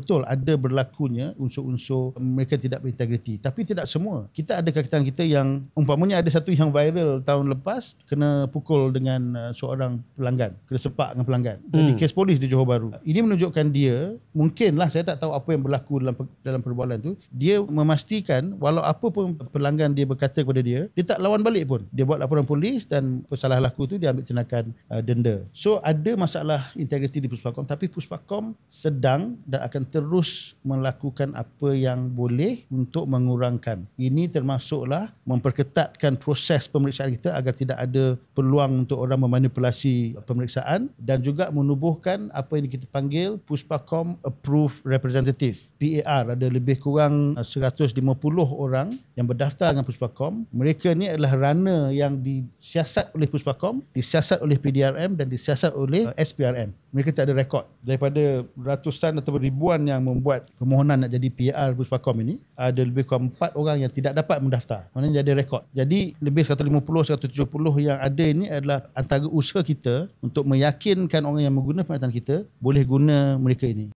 betul ada berlakunya unsur-unsur mereka tidak berintegriti, tapi tidak semua. Kita ada kakitan kita yang umpamanya ada satu yang viral tahun lepas, kena pukul dengan seorang pelanggan, kena sepak dengan pelanggan. Jadi kes polis di Johor Bahru. Ini menunjukkan dia, mungkinlah, saya tak tahu apa yang berlaku dalam perbualan tu, dia memastikan walau apa pun pelanggan dia berkata kepada dia tak lawan balik pun. Dia buat laporan polis dan pesalah laku tu dia ambil tindakan denda. So ada masalah integriti di Puspakom, tapi Puspakom sedang dan akan terus melakukan apa yang boleh untuk mengurangkan. Ini termasuklah memperketatkan proses pemeriksaan kita agar tidak ada peluang untuk orang memanipulasi pemeriksaan, dan juga menubuhkan apa yang kita panggil Puspakom Approved Representative, PAR. Ada lebih kurang 150 orang yang berdaftar dengan Puspakom. Mereka ni adalah runner yang disiasat oleh Puspakom, disiasat oleh PDRM dan disiasat oleh SPRM. Mereka tak ada rekod. Daripada ratusan atau ribuan yang membuat permohonan nak jadi PAR Puspakom ini, ada lebih kurang 4 orang yang tidak dapat mendaftar. Maknanya dia ada rekod. Jadi lebih 150-170 yang ada ini adalah antara usaha kita untuk meyakinkan orang yang menggunakan perkhidmatan kita boleh guna mereka ini.